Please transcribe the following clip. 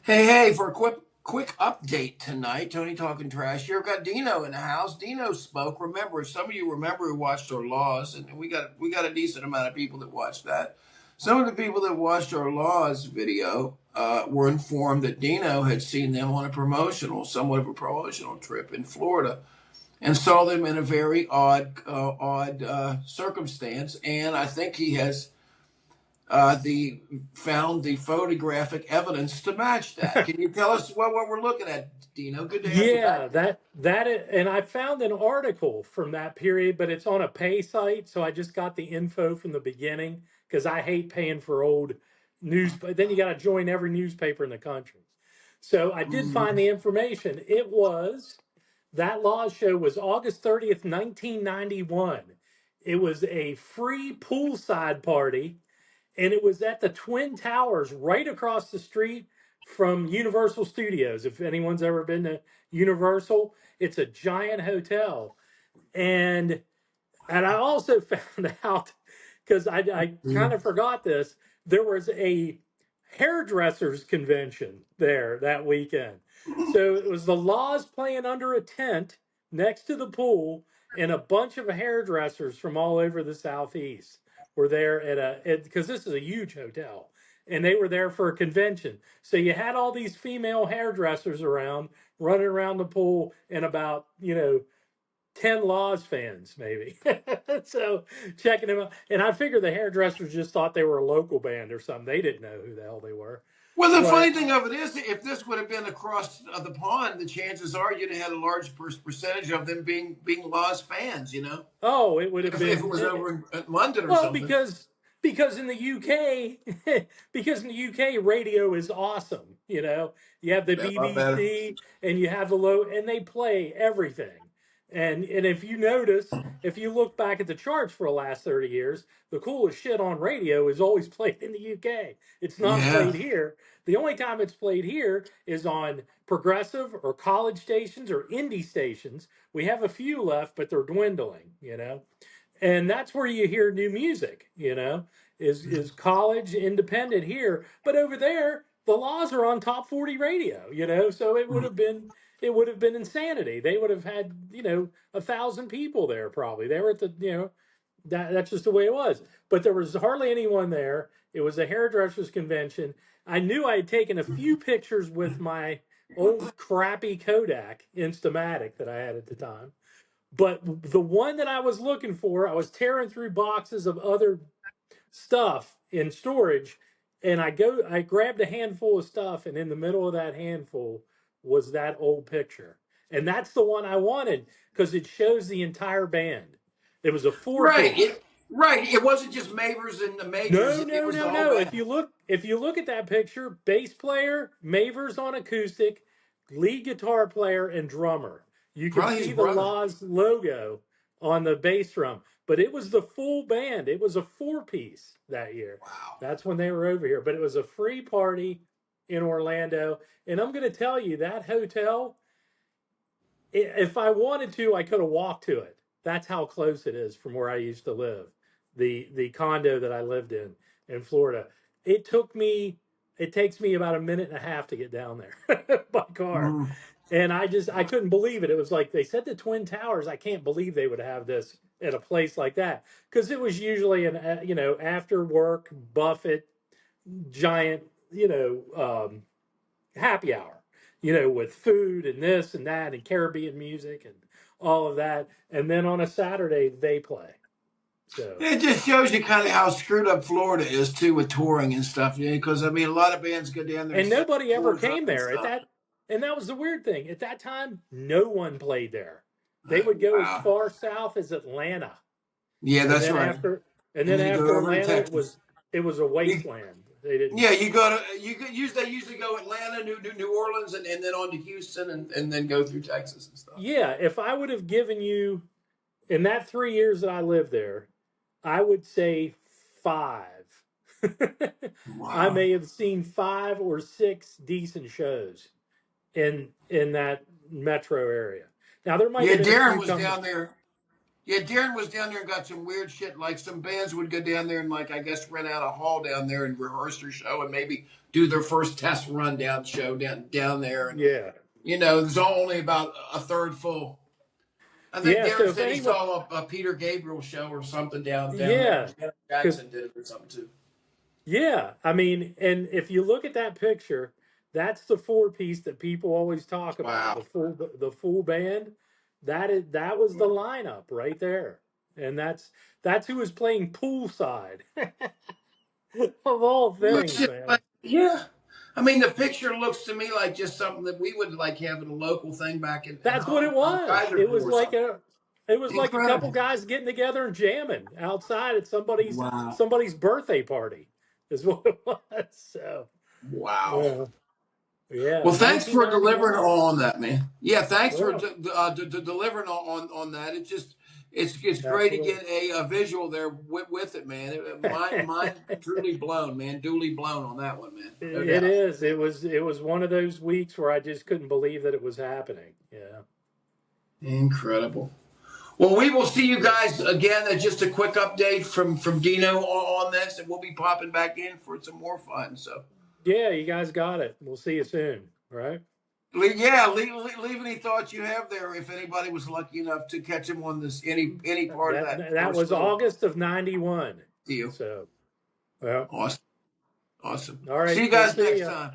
Hey, for a quick update tonight, Tony talking trash here. We've got Dino in the house. Dino spoke. Remember, some of you remember who watched our laws, and we got a decent amount of people that watched that. Some of the people that watched our laws video were informed that Dino had seen them on somewhat of a promotional trip in Florida, and saw them in a very odd circumstance. And I think he has the found the photographic evidence to match that. Can you tell us what we're looking at, Dino? Good to have you back. Yeah, and I found an article from that period, but it's on a pay site, so I just got the info from the beginning because I hate paying for old news. But then you got to join every newspaper in the country. So I did Mhm. find the information. That law show was August 30th, 1991. It was a free poolside party, and it was at the Twin Towers right across the street from Universal Studios. If anyone's ever been to Universal, it's a giant hotel. And I also found out, because I kind of forgot this, there was a hairdressers convention there that weekend. So it was the Laws playing under a tent next to the pool, and a bunch of hairdressers from all over the Southeast were there because this is a huge hotel. And they were there for a convention. So you had all these female hairdressers around, running around the pool, and about, 10 Laws fans, maybe. So checking them out. And I figured the hairdressers just thought they were a local band or something. They didn't know who the hell they were. Well, the But funny thing of it is, if this would have been across the pond, the chances are you'd have had a large percentage of them being Laws fans. oh, it would have If it been was over in London or well something. because in the UK because in the UK radio is awesome. You have the Yeah, a lot better. BBC and you have the low and they play everything. And if you notice, if you look back at the charts for the last 30 years, the coolest shit on radio is always played in the UK. It's not Yeah. played here. The only time it's played here is on progressive or college stations or indie stations. We have a few left, but they're dwindling. And that's where you hear new music, is college independent here. But over there, the Laws are on top 40 radio. So it would have been insanity. They would have had, 1,000 people there probably. They were at that's just the way it was. But there was hardly anyone there. It was a hairdressers convention. I knew I had taken a few pictures with my old crappy Kodak Instamatic that I had at the time. But the one that I was looking for, I was tearing through boxes of other stuff in storage, and I grabbed a handful of stuff, and in the middle of that handful was that old picture. And that's the one I wanted because it shows the entire band. It was a four Right. piece. It wasn't just Mavers and the Majors. No, It no, was the no, whole no. band. If you look at that picture, bass player, Mavers on acoustic, lead guitar player, and drummer. You can Probably his see the brother. Laws logo on the bass drum, but it was the full band. It was a four-piece that year. Wow. That's when they were over here. But it was a free party in Orlando, and I'm going to tell you that hotel. If I wanted to, I could have walked to it. That's how close it is from where I used to live. The condo that I lived in Florida. It took me it takes me about a minute and a half to get down there by car. Mm. And I couldn't believe it. It was like they said the Twin Towers. I can't believe they would have this at a place like that because it was usually an after work Buffett giant happy hour, with food and this and that and Caribbean music and all of that. And then on a Saturday they play. So It just shows you kind of how screwed up Florida is too with touring and stuff. Yeah, because I mean, a lot of bands go down there and and set nobody ever tours up came and there at stuff. that. And that was the weird thing. At that time, no one played there. They would go as Wow. far south as Atlanta. Yeah, And that's then right. after and And then then you go after over to Atlanta Texas. it was a You, wasteland. They didn't. yeah, you go to they usually go Atlanta, New Orleans, and then on to Houston, and then go through Texas and stuff. Yeah, if I would have given you in that 3 years that I lived there, I would say five. I Wow. may have seen 5 or 6 decent shows in that metro area. Now there might Yeah, have been a Darren few was coming. down there. Yeah, Darren was down there and got some weird shit. Like some bands would go down there and like I guess rent out a hall down there and rehearse their show and maybe do their first test rundown show down there. And Yeah. there's only about a third full. And then Yeah. Darren So if said he anyone, saw a Peter Gabriel show or something down there. yeah, Janet because Jackson did it or something too. yeah, I mean, and if you look at that picture, that's the four piece that people always talk about. Wow. The full band. That was the lineup right there, and that's who was playing poolside of all Looks things, just man. like, yeah. I mean, the picture looks to me like just something that we would like have at a local thing back in That's what it was. Kaiserville or something. It was like a couple Incredible. guys getting together and jamming outside at somebody's Wow. somebody's birthday party. Is what it was. So Wow. yeah, yeah, Well, thanks for delivering 1991. all on that, man. Yeah, thanks for Well, delivering on that. It's great to absolutely. get a visual there with it, man. Mine truly blown, man. Duly blown on that one, man. No It doubt. is. It was one of those weeks where I just couldn't believe that it was happening. Yeah. Incredible. Well, we will see you guys again. Just a quick update from Dino on this, and we'll be popping back in for some more fun. So, Yeah, you guys got it. We'll see you soon. Right? yeah, leave any thoughts you have there. If anybody was lucky enough to catch him on this any part of That that that first was little August of '91. deal. So, well, Awesome, awesome. all See right. you We'll guys see next you. time.